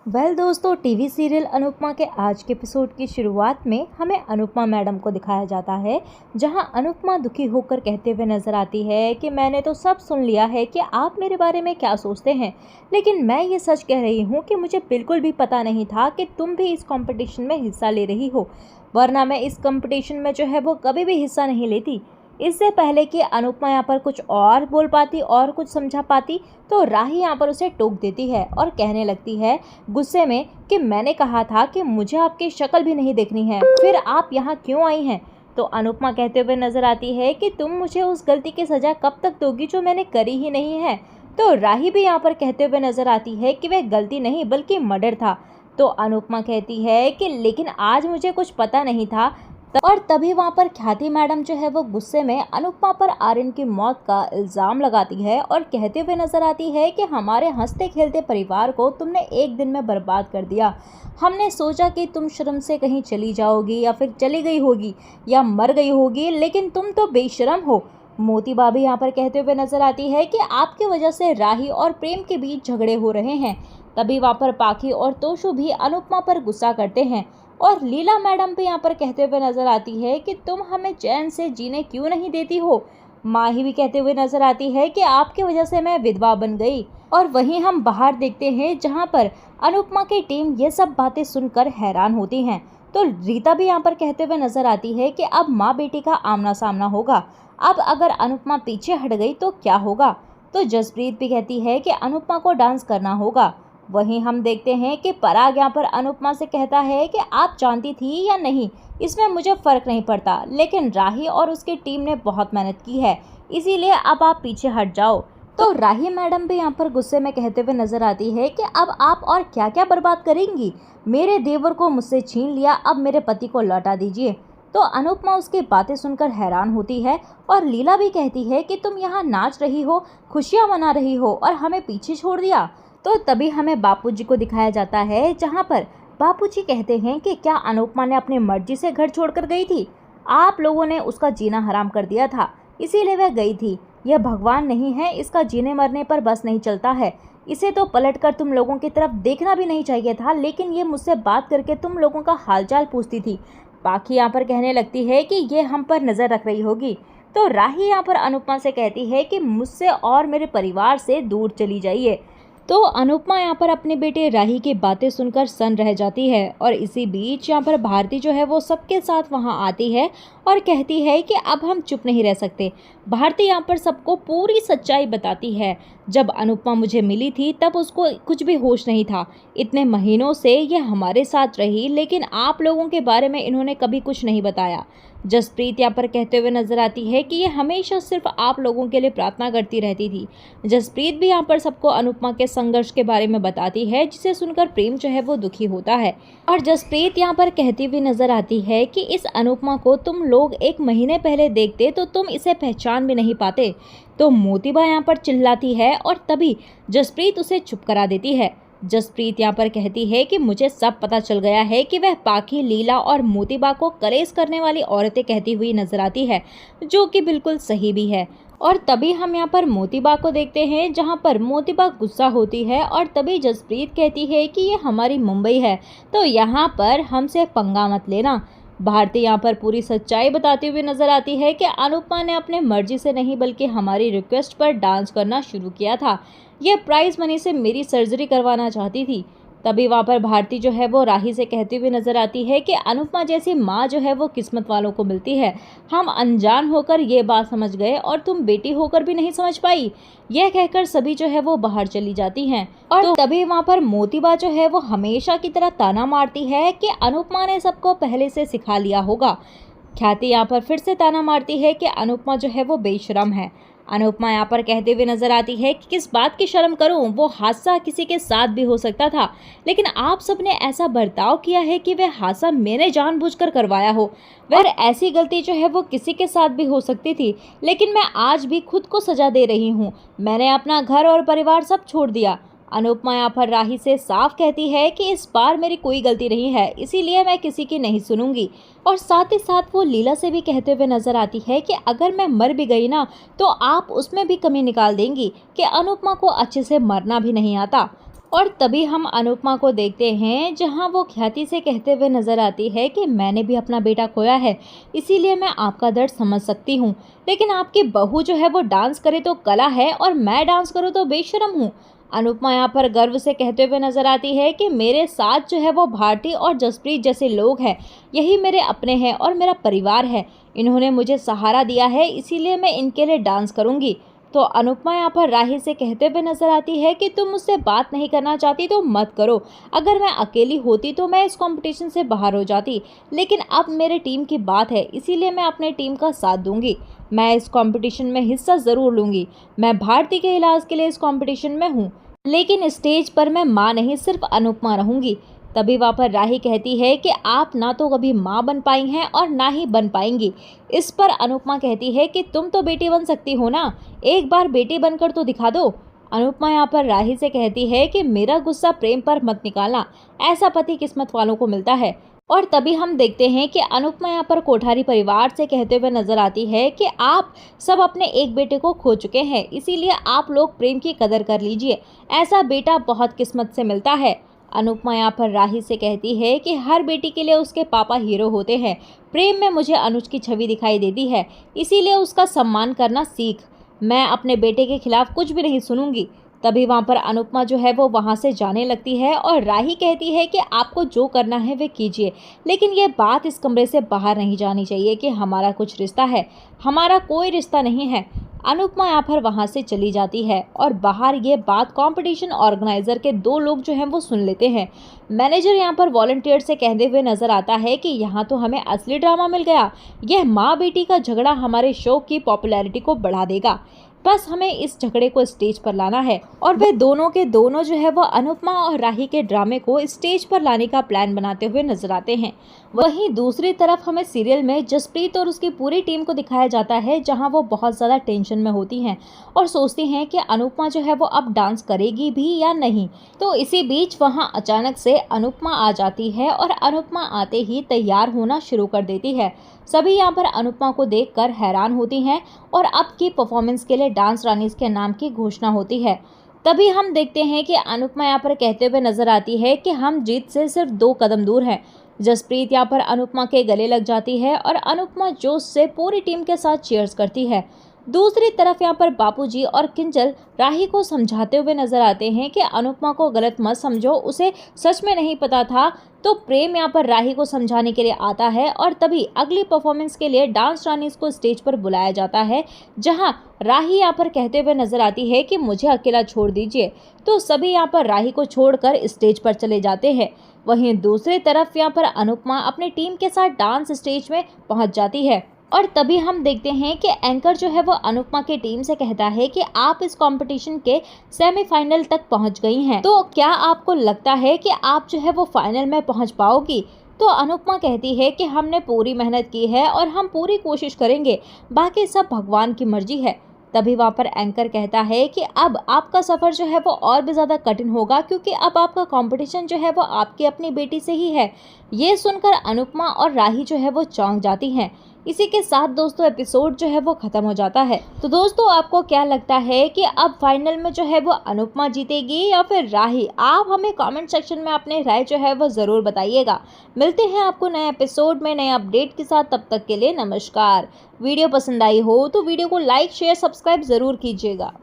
दोस्तों, TV serial Anupama के आज के एपिसोड की शुरुआत में हमें अनुपमा मैडम को दिखाया जाता है, जहां अनुपमा दुखी होकर कहते हुए नजर आती है कि मैंने तो सब सुन लिया है कि आप मेरे बारे में क्या सोचते हैं, लेकिन मैं ये सच कह रही हूँ कि मुझे बिल्कुल भी पता नहीं था कि तुम भी इस कंपटीशन में हिस्सा ले रही हो, वरना मैं इस कंपटीशन में जो है वो कभी भी हिस्सा नहीं लेती। इससे पहले कि अनुपमा यहाँ पर कुछ और बोल पाती और कुछ समझा पाती, तो राही यहाँ पर उसे टोक देती है और कहने लगती है गुस्से में कि मैंने कहा था कि मुझे आपकी शक्ल भी नहीं देखनी है, फिर आप यहाँ क्यों आई हैं। तो अनुपमा कहते हुए नजर आती है कि तुम मुझे उस गलती की सज़ा कब तक दोगी जो मैंने करी ही नहीं है। तो राही भी यहाँ पर कहते हुए नजर आती है कि वह गलती नहीं बल्कि मर्डर था। तो अनुपमा कहती है कि लेकिन आज मुझे कुछ पता नहीं था। और तभी वहां पर ख्याति मैडम जो है वो गुस्से में अनुपमा पर आर्यन की मौत का इल्ज़ाम लगाती है और कहते हुए नजर आती है कि हमारे हंसते खेलते परिवार को तुमने एक दिन में बर्बाद कर दिया। हमने सोचा कि तुम शर्म से कहीं चली जाओगी या फिर चली गई होगी या मर गई होगी, लेकिन तुम तो बेशरम हो। मोती भाभी यहाँ पर कहते हुए नजर आती है कि आपकी वजह से राही और प्रेम के बीच झगड़े हो रहे हैं। तभी वहाँ पर पाखी और तोशु भी अनुपमा पर गुस्सा करते हैं और लीला मैडम भी यहाँ पर कहते हुए नजर आती है कि तुम हमें चैन से जीने क्यों नहीं देती हो। माही भी कहते हुए नजर आती है कि आपकी वजह से मैं विधवा बन गई। और वहीं हम बाहर देखते हैं जहाँ पर अनुपमा की टीम ये सब बातें सुनकर हैरान होती हैं। तो रीता भी यहाँ पर कहते हुए नजर आती है कि अब माँ बेटी का आमना सामना होगा। अब अगर अनुपमा पीछे हट गई तो क्या होगा। तो जसप्रीत भी कहती है कि अनुपमा को डांस करना होगा। वहीं हम देखते हैं कि पराग यहाँ पर अनुपमा से कहता है कि आप जानती थी या नहीं, इसमें मुझे फ़र्क नहीं पड़ता, लेकिन राही और उसकी टीम ने बहुत मेहनत की है, इसीलिए अब आप पीछे हट जाओ। तो राही मैडम भी यहाँ पर गुस्से में कहते हुए नजर आती है कि अब आप और क्या क्या बर्बाद करेंगी। मेरे देवर को मुझसे छीन लिया, अब मेरे पति को लौटा दीजिए। तो अनुपमा उसकी बातें सुनकर हैरान होती है और लीला भी कहती है कि तुम यहाँ नाच रही हो, खुशियाँ मना रही हो और हमें पीछे छोड़ दिया। तो तभी हमें बापूजी को दिखाया जाता है, जहाँ पर बापूजी कहते हैं कि क्या अनुपमा ने अपनी मर्जी से घर छोड़कर गई थी। आप लोगों ने उसका जीना हराम कर दिया था, इसीलिए वह गई थी। यह भगवान नहीं है, इसका जीने मरने पर बस नहीं चलता है। इसे तो पलटकर तुम लोगों की तरफ देखना भी नहीं चाहिए था, लेकिन ये मुझसे बात करके तुम लोगों का हालचाल पूछती थी। बाकी यहाँ पर कहने लगती है कि ये हम पर नज़र रख रही होगी। तो राही यहाँ पर अनुपमा से कहती है कि मुझसे और मेरे परिवार से दूर चली जाइए। तो अनुपमा यहाँ पर अपने बेटे राही की बातें सुनकर सन्न रह जाती है और इसी बीच यहाँ पर भारती जो है वो सबके साथ वहाँ आती है और कहती है कि अब हम चुप नहीं रह सकते। भारती यहाँ पर सबको पूरी सच्चाई बताती है। जब अनुपमा मुझे मिली थी तब उसको कुछ भी होश नहीं था। इतने महीनों से ये हमारे साथ रही, लेकिन आप लोगों के बारे में इन्होंने कभी कुछ नहीं बताया। जसप्रीत यहाँ पर कहते हुए नजर आती है कि ये हमेशा सिर्फ आप लोगों के लिए प्रार्थना करती रहती थी। जसप्रीत भी यहाँ पर सबको अनुपमा के संघर्ष के बारे में बताती है, जिसे सुनकर प्रेम जो है वो दुखी होता है। और जसप्रीत यहाँ पर कहती हुई नजर आती है कि इस अनुपमा को तुम लोग एक महीने पहले देखते तो तुम इसे पहचान भी नहीं पाते। तो मोतीबा यहाँ पर चिल्लाती है और तभी जसप्रीत उसे चुप करा देती है। जसप्रीत यहाँ पर कहती है कि मुझे सब पता चल गया है कि वह पाखी, लीला और मोतीबा को कलेश करने वाली औरतें कहती हुई नजर आती है, जो कि बिल्कुल सही भी है। और तभी हम यहाँ पर मोतीबा को देखते हैं, जहाँ पर मोतीबा गुस्सा होती है और तभी जसप्रीत कहती है कि ये हमारी मुंबई है, तो यहाँ पर हमसे पंगा मत लेना। भारती यहाँ पर पूरी सच्चाई बताते हुए नजर आती है कि अनुपमा ने अपने मर्जी से नहीं बल्कि हमारी रिक्वेस्ट पर डांस करना शुरू किया था। यह प्राइज मनी से मेरी सर्जरी करवाना चाहती थी। तभी वहाँ पर भारती जो है वो राही से कहती हुई नजर आती है कि अनुपमा जैसी माँ जो है वो किस्मत वालों को मिलती है। हम अनजान होकर ये बात समझ गए और तुम बेटी होकर भी नहीं समझ पाई। यह कहकर सभी जो है वो बाहर चली जाती हैं। और तो तभी वहाँ पर मोतीबा जो है वो हमेशा की तरह ताना मारती है कि अनुपमा ने सबको पहले से सिखा लिया होगा। ख्याति यहाँ पर फिर से ताना मारती है कि अनुपमा जो है वो बेशरम है। अनुपमा यहाँ पर कहते हुए नजर आती है कि किस बात की शर्म करूं, वो हादसा किसी के साथ भी हो सकता था, लेकिन आप सबने ऐसा बर्ताव किया है कि वह हादसा मैंने जानबूझकर करवाया हो। वह ऐसी गलती जो है वो किसी के साथ भी हो सकती थी, लेकिन मैं आज भी खुद को सजा दे रही हूँ। मैंने अपना घर और परिवार सब छोड़ दिया। अनुपमा यहाँ पर राही से साफ कहती है कि इस बार मेरी कोई गलती नहीं है, इसीलिए मैं किसी की नहीं सुनूंगी। और साथ ही साथ वो लीला से भी कहते हुए नजर आती है कि अगर मैं मर भी गई ना, तो आप उसमें भी कमी निकाल देंगी कि अनुपमा को अच्छे से मरना भी नहीं आता। और तभी हम अनुपमा को देखते हैं जहां वो ख्याति से कहते हुए नजर आती है कि मैंने भी अपना बेटा खोया है, इसीलिए मैं आपका दर्द समझ सकती हूँ। लेकिन आपकी बहू जो है वो डांस करे तो कला है और मैं डांस करूँ तो बेशर्म हूँ। अनुपमा यहाँ पर गर्व से कहते हुए नजर आती है कि मेरे साथ जो है वो भारती और जसप्रीत जैसे लोग हैं, यही मेरे अपने हैं और मेरा परिवार है। इन्होंने मुझे सहारा दिया है, इसीलिए मैं इनके लिए डांस करूंगी। तो अनुपमा यहाँ पर राही से कहते हुए नजर आती है कि तुम मुझसे बात नहीं करना चाहती तो मत करो। अगर मैं अकेली होती तो मैं इस कंपटीशन से बाहर हो जाती, लेकिन अब मेरे टीम की बात है, इसीलिए मैं अपने टीम का साथ दूंगी। मैं इस कंपटीशन में हिस्सा ज़रूर लूंगी। मैं भारती के इलाज के लिए इस कंपटीशन में हूँ, लेकिन स्टेज पर मैं माँ नहीं, सिर्फ अनुपमा रहूंगी। तभी वहाँ पर राही कहती है कि आप ना तो कभी माँ बन पाई हैं और ना ही बन पाएंगी। इस पर अनुपमा कहती है कि तुम तो बेटी बन सकती हो ना, एक बार बेटी बनकर तो दिखा दो। अनुपमा यहाँ पर राही से कहती है कि मेरा गुस्सा प्रेम पर मत निकालना, ऐसा पति किस्मत वालों को मिलता है। और तभी हम देखते हैं कि अनुपमा यहाँ पर कोठारी परिवार से कहते हुए नजर आती है कि आप सब अपने एक बेटे को खो चुके हैं, इसीलिए आप लोग प्रेम की कदर कर लीजिए, ऐसा बेटा बहुत किस्मत से मिलता है। अनुपमा यहाँ पर राही से कहती है कि हर बेटी के लिए उसके पापा हीरो होते हैं। प्रेम में मुझे अनुज की छवि दिखाई देती है, इसीलिए उसका सम्मान करना सीख। मैं अपने बेटे के खिलाफ कुछ भी नहीं सुनूंगी। तभी वहाँ पर अनुपमा जो है वो वहाँ से जाने लगती है और राही कहती है कि आपको जो करना है वे कीजिए, लेकिन ये बात इस कमरे से बाहर नहीं जानी चाहिए कि हमारा कुछ रिश्ता है। हमारा कोई रिश्ता नहीं है। अनुपमा यहाँ पर वहाँ से चली जाती है और बाहर ये बात कंपटीशन ऑर्गेनाइजर के दो लोग जो हैं वो सुन लेते हैं। मैनेजर यहाँ पर वॉलंटियर से कहते हुए नजर आता है कि यहाँ तो हमें असली ड्रामा मिल गया। यह माँ बेटी का झगड़ा हमारे शो की पॉपुलैरिटी को बढ़ा देगा। बस हमें इस झगड़े को स्टेज पर लाना है। और वे दोनों के दोनों जो है वो अनुपमा और राही के ड्रामे को स्टेज पर लाने का प्लान बनाते हुए नजर आते हैं। वहीं दूसरी तरफ हमें सीरियल में जसप्रीत और उसकी पूरी टीम को दिखाया जाता है, जहां वो बहुत ज़्यादा टेंशन में होती हैं और सोचती हैं कि अनुपमा जो है वो अब डांस करेगी भी या नहीं। तो इसी बीच वहां अचानक से अनुपमा आ जाती है और अनुपमा आते ही तैयार होना शुरू कर देती है। सभी यहाँ पर अनुपमा को देखकर हैरान होती हैं और अब की परफॉर्मेंस के लिए डांस रानी के नाम की घोषणा होती है। तभी हम देखते हैं कि अनुपमा यहाँ पर कहते हुए नजर आती है कि हम जीत से सिर्फ 2 कदम दूर हैं। जसप्रीत यहाँ पर अनुपमा के गले लग जाती है और अनुपमा जोश से पूरी टीम के साथ चीयर्स करती है। दूसरी तरफ यहाँ पर बापूजी और किंजल राही को समझाते हुए नजर आते हैं कि अनुपमा को गलत मत समझो, उसे सच में नहीं पता था। तो प्रेम यहाँ पर राही को समझाने के लिए आता है और तभी अगली परफॉर्मेंस के लिए डांस रानी को स्टेज पर बुलाया जाता है, जहां राही यहाँ पर कहते हुए नजर आती है कि मुझे अकेला छोड़ दीजिए। तो सभी यहाँ पर राही को छोड़कर स्टेज पर चले जाते हैं। वहीं दूसरी तरफ यहाँ पर अनुपमा अपनी टीम के साथ डांस स्टेज में पहुंच जाती है और तभी हम देखते हैं कि एंकर जो है वो अनुपमा की टीम से कहता है कि आप इस कंपटीशन के सेमीफाइनल तक पहुंच गई हैं, तो क्या आपको लगता है कि आप जो है वो फाइनल में पहुंच पाओगी। तो अनुपमा कहती है कि हमने पूरी मेहनत की है और हम पूरी कोशिश करेंगे, बाकी सब भगवान की मर्जी है। तभी वहाँ पर एंकर कहता है कि अब आपका सफ़र जो है वो और भी ज़्यादा कठिन होगा, क्योंकि अब आपका कंपटीशन जो है वो आपकी अपनी बेटी से ही है। ये सुनकर अनुपमा और राही जो है वो चौंक जाती हैं। इसी के साथ दोस्तों एपिसोड जो है वो ख़त्म हो जाता है। तो दोस्तों आपको क्या लगता है कि अब फाइनल में जो है वो अनुपमा जीतेगी या फिर राही? आप हमें कमेंट सेक्शन में अपने राय जो है वो ज़रूर बताइएगा। मिलते हैं आपको नए एपिसोड में नए अपडेट के साथ, तब तक के लिए नमस्कार। वीडियो पसंद आई हो तो वीडियो को लाइक शेयर सब्सक्राइब ज़रूर कीजिएगा।